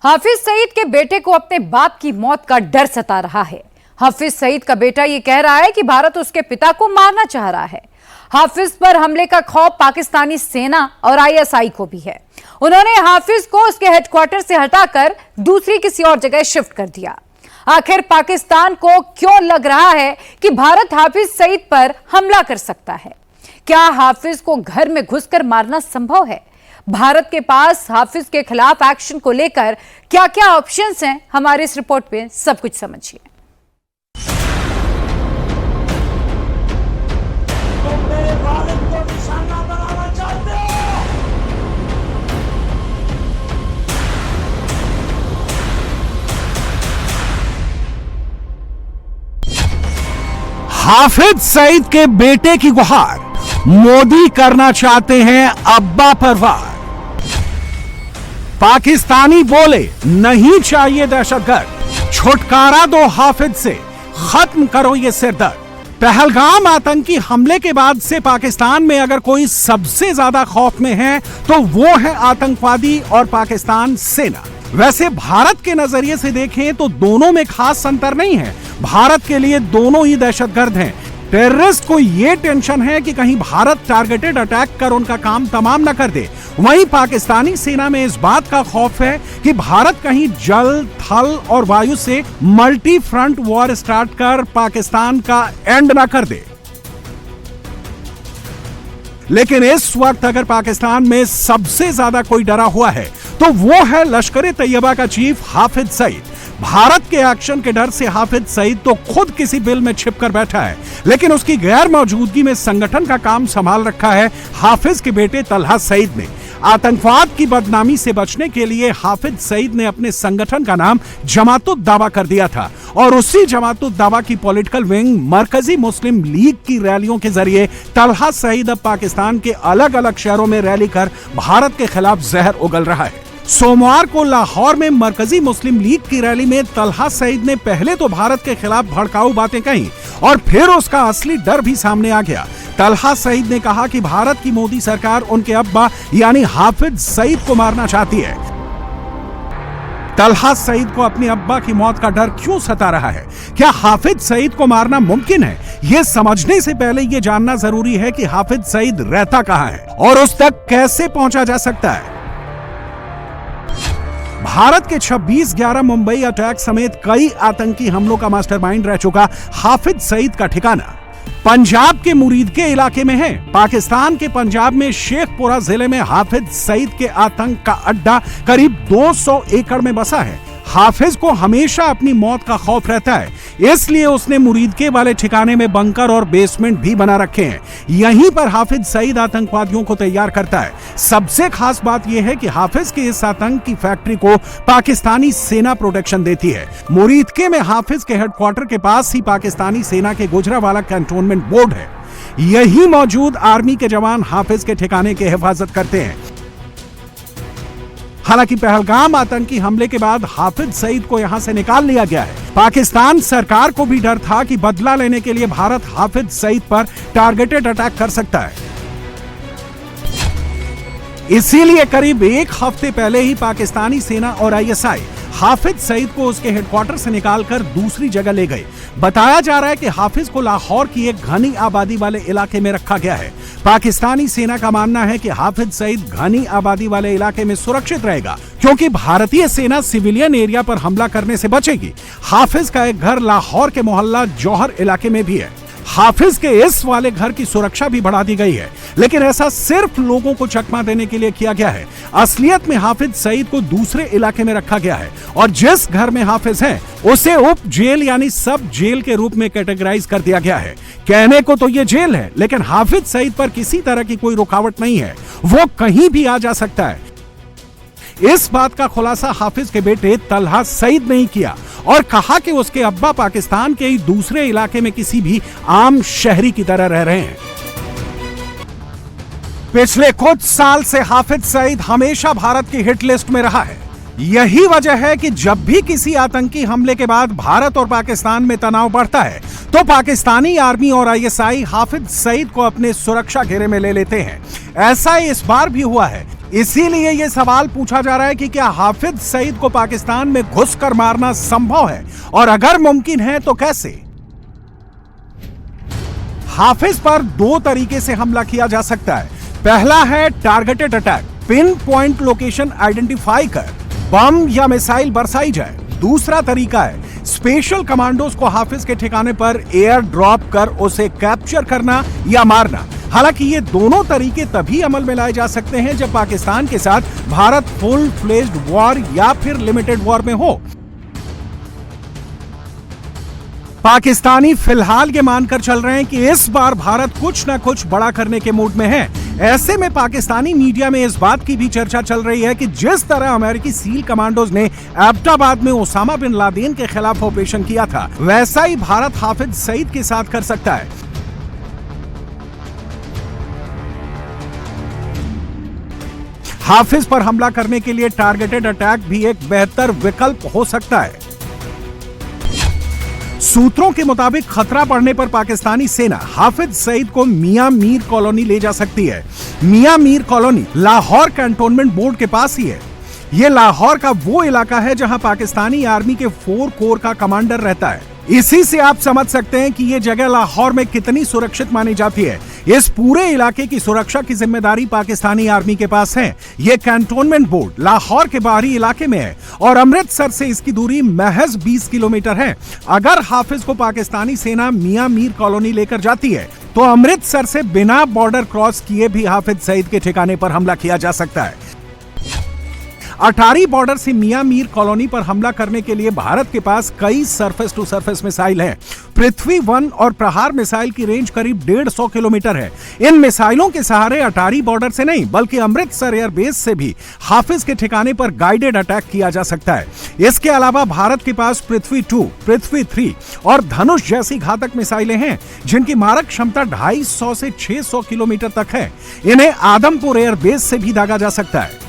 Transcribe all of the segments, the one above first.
हाफिज सईद के बेटे को अपने बाप की मौत का डर सता रहा है। हाफिज सईद का बेटा ये कह रहा है कि भारत उसके पिता को मारना चाह रहा है। हाफिज पर हमले का खौफ पाकिस्तानी सेना और आईएसआई को भी है। उन्होंने हाफिज को उसके हेडक्वार्टर से हटाकर दूसरी किसी और जगह शिफ्ट कर दिया। आखिर पाकिस्तान को क्यों लग रहा है कि भारत हाफिज सईद पर हमला कर सकता है? क्या हाफिज को घर में घुसकर मारना संभव है? भारत के पास हाफिज के खिलाफ एक्शन को लेकर क्या क्या ऑप्शंस हैं, हमारे इस रिपोर्ट में सब कुछ समझिए। हाफिज सईद के बेटे की गुहार, मोदी करना चाहते हैं अब्बा पर वार। पाकिस्तानी बोले नहीं चाहिए दहशतगर्द, छुटकारा दो हाफिज से, खत्म करो ये सिरदर्द। पहलगाम आतंकी हमले के बाद से पाकिस्तान में अगर कोई सबसे ज्यादा खौफ में है तो वो है आतंकवादी और पाकिस्तान सेना। वैसे भारत के नजरिए से देखें तो दोनों में खास अंतर नहीं है। भारत के लिए दोनों ही दहशतगर्द हैं। टेररिस्ट को यह टेंशन है कि कहीं भारत टारगेटेड अटैक कर उनका काम तमाम न कर दे। वहीं पाकिस्तानी सेना में इस बात का खौफ है कि भारत कहीं जल, थल और वायु से मल्टी फ्रंट वॉर स्टार्ट कर पाकिस्तान का एंड न कर दे। लेकिन इस वक्त अगर पाकिस्तान में सबसे ज्यादा कोई डरा हुआ है तो वो है लश्कर तैयबा का चीफ हाफिज सईद। भारत के एक्शन के डर से हाफिज सईद तो खुद किसी बिल में छिपकर बैठा है, लेकिन उसकी गैर मौजूदगी में संगठन का काम संभाल रखा है हाफिज के बेटे तलहा सईद ने। आतंकवाद की बदनामी से बचने के लिए हाफिज सईद ने अपने संगठन का नाम जमातुद दावा कर दिया था और उसी जमातुद दावा की पॉलिटिकल विंग मरकजी मुस्लिम लीग की रैलियों के जरिए तलहा सईद अब पाकिस्तान के अलग अलग शहरों में रैली कर भारत के खिलाफ जहर उगल रहा है। सोमवार को लाहौर में मरकजी मुस्लिम लीग की रैली में तलहा सईद ने पहले तो भारत के खिलाफ भड़काऊ बातें कही और फिर उसका असली डर भी सामने आ गया। तलहा सईद ने कहा कि भारत की मोदी सरकार उनके अब्बा यानी हाफिज सईद को मारना चाहती है। तलहा सईद को अपने अब्बा की मौत का डर क्यों सता रहा है? क्या हाफिज सईद को मारना मुमकिन है? यह समझने से पहले यह जानना जरूरी है कि हाफिज सईद रहता कहां है और उस तक कैसे पहुंचा जा सकता है। भारत के 26/11 मुंबई अटैक समेत कई आतंकी हमलों का मास्टरमाइंड रह चुका हाफिज सईद का ठिकाना पंजाब के मुरीद के इलाके में है। पाकिस्तान के पंजाब में शेखपुरा जिले में हाफिज सईद के आतंक का अड्डा करीब 200 एकड़ में बसा है। हाफिज को हमेशा अपनी मौत का खौफ रहता है, इसलिए उसने मुरीदके वाले ठिकाने में बंकर और बेसमेंट भी बना रखे हैं। यहीं पर हाफिज सईद आतंकवादियों को तैयार करता है। सबसे खास बात यह है कि हाफिज के इस आतंक की फैक्ट्री को पाकिस्तानी सेना प्रोटेक्शन देती है। मुरीदके में हाफिज के हेडक्वार्टर के पास ही पाकिस्तानी सेना के गुजरावाला कैंटोनमेंट बोर्ड है। यही मौजूद आर्मी के जवान हाफिज के ठिकाने की हिफाजत करते हैं। हालांकि पहलगाम आतंकी हमले के बाद हाफिज सईद को यहां से निकाल लिया गया है। पाकिस्तान सरकार को भी डर था कि बदला लेने के लिए भारत हाफिज सईद पर टारगेटेड अटैक कर सकता है। इसीलिए करीब एक हफ्ते पहले ही पाकिस्तानी सेना और आईएसआई हाफिज सईद को उसके हेडक्वार्टर से निकालकर दूसरी जगह ले गए। बताया जा रहा है कि हाफिज को लाहौर की एक घनी आबादी वाले इलाके में रखा गया है। पाकिस्तानी सेना का मानना है कि हाफिज सईद घनी आबादी वाले इलाके में सुरक्षित रहेगा क्योंकि भारतीय सेना सिविलियन एरिया पर हमला करने से बचेगी। हाफिज का एक घर लाहौर के मोहल्ला जौहर इलाके में भी है। हाफिज के इस वाले घर की सुरक्षा भी बढ़ा दी गई है, लेकिन ऐसा सिर्फ लोगों को चकमा देने के लिए किया गया है। असलियत में हाफिज सईद को दूसरे इलाके में रखा गया है और जिस घर में हाफिज है उसे उप जेल यानी सब जेल के रूप में कैटेगराइज कर दिया गया है। कहने को तो ये जेल है, लेकिन हाफिज सईद पर किसी तरह की कोई रुकावट नहीं है, वो कहीं भी आ जा सकता है। इस बात का खुलासा हाफिज के बेटे तलहा सईद ने ही किया और कहा कि उसके अब्बा पाकिस्तान के ही दूसरे इलाके में किसी भी आम शहरी की तरह रह रहे हैं। पिछले कुछ साल से हाफिज सईद हमेशा भारत की हिट लिस्ट में रहा है। यही वजह है कि जब भी किसी आतंकी हमले के बाद भारत और पाकिस्तान में तनाव बढ़ता है तो पाकिस्तानी आर्मी और आईएसआई हाफिज सईद को अपने सुरक्षा घेरे में ले लेते हैं। ऐसा इस बार भी हुआ है। इसीलिए यह सवाल पूछा जा रहा है कि क्या हाफिज सईद को पाकिस्तान में घुसकर मारना संभव है, और अगर मुमकिन है तो कैसे। हाफिज पर दो तरीके से हमला किया जा सकता है। पहला है targeted attack, pin point location identify कर बम या मिसाइल बरसाई जाए। दूसरा तरीका है स्पेशल कमांडोज को हाफिज के ठिकाने पर एयर ड्रॉप कर उसे कैप्चर करना या मारना। हालांकि ये दोनों तरीके तभी अमल में लाए जा सकते हैं जब पाकिस्तान के साथ भारत फुल फ्लेज्ड वॉर या फिर लिमिटेड वॉर में हो। पाकिस्तानी फिलहाल ये मानकर चल रहे हैं कि इस बार भारत कुछ ना कुछ बड़ा करने के मूड में है। ऐसे में पाकिस्तानी मीडिया में इस बात की भी चर्चा चल रही है कि जिस तरह अमेरिकी सील कमांडोज ने एबटाबाद में ओसामा बिन लादेन के खिलाफ ऑपरेशन किया था, वैसा ही भारत हाफिज सईद के साथ कर सकता है। हाफिज पर हमला करने के लिए टारगेटेड अटैक भी एक बेहतर विकल्प हो सकता है। सूत्रों के मुताबिक खतरा पड़ने पर पाकिस्तानी सेना हाफिज सईद को मियां मीर कॉलोनी ले जा सकती है। Mian Mir colony Lahore cantonment board के पास ही है। यह लाहौर का वो इलाका है जहां पाकिस्तानी आर्मी के 4 कोर का कमांडर रहता है। इसी से आप समझ सकते हैं कि यह जगह लाहौर में कितनी सुरक्षित मानी जाती है। इस पूरे इलाके की सुरक्षा की जिम्मेदारी पाकिस्तानी आर्मी के पास है। यह कैंटोनमेंट बोर्ड लाहौर के बाहरी इलाके में है और अमृतसर से इसकी दूरी महज 20 किलोमीटर है। अगर हाफिज को पाकिस्तानी सेना मियां मीर कॉलोनी लेकर जाती है तो अमृतसर से बिना बॉर्डर क्रॉस किए भी हाफिज सईद के ठिकाने पर हमला किया जा सकता है। अटारी बॉर्डर से मियां मीर कॉलोनी पर हमला करने के लिए भारत के पास कई सरफेस टू सरफेस मिसाइल हैं। पृथ्वी 1 और प्रहार मिसाइल की रेंज करीब 150 किलोमीटर है। इन मिसाइलों के सहारे अटारी बॉर्डर से नहीं बल्कि अमृतसर एयरबेस से भी हाफिज के ठिकाने पर गाइडेड अटैक किया जा सकता है। इसके अलावा भारत के पास पृथ्वी 2, पृथ्वी 3 और धनुष जैसी घातक मिसाइलें हैं जिनकी मारक क्षमता 250 से 600 किलोमीटर तक है। इन्हें आदमपुर एयरबेस से भी दागा जा सकता है।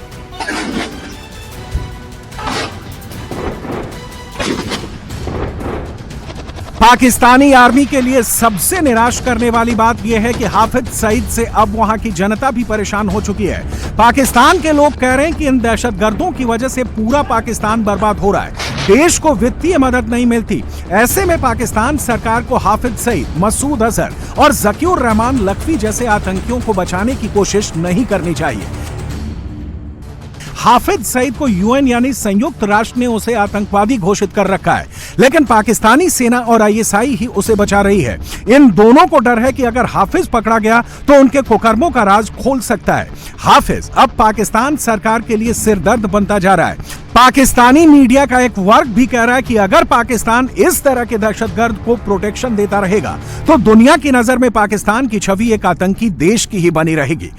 पाकिस्तानी आर्मी के लिए सबसे निराश करने वाली बात यह है कि हाफिज सईद से अब वहां की जनता भी परेशान हो चुकी है। पाकिस्तान के लोग कह रहे हैं कि इन दहशतगर्दों की वजह से पूरा पाकिस्तान बर्बाद हो रहा है, देश को वित्तीय मदद नहीं मिलती। ऐसे में पाकिस्तान सरकार को हाफिज सईद, मसूद अजहर और जकीउर रहमान लखवी जैसे आतंकियों को बचाने की कोशिश नहीं करनी चाहिए। हाफिज सईद को यूएन यानी संयुक्त राष्ट्र ने उसे आतंकवादी घोषित कर रखा है, लेकिन पाकिस्तानी सेना और आईएसआई ही उसे बचा रही है। इन दोनों को डर है कि अगर हाफिज पकड़ा गया तो उनके कुकर्मों का राज खोल सकता है। हाफिज अब पाकिस्तान सरकार के लिए सिरदर्द बनता जा रहा है। पाकिस्तानी मीडिया का एक वर्ग भी कह रहा है कि अगर पाकिस्तान इस तरह के दहशतगर्द को प्रोटेक्शन देता रहेगा तो दुनिया की नजर में पाकिस्तान की छवि एक आतंकी देश की ही बनी रहेगी।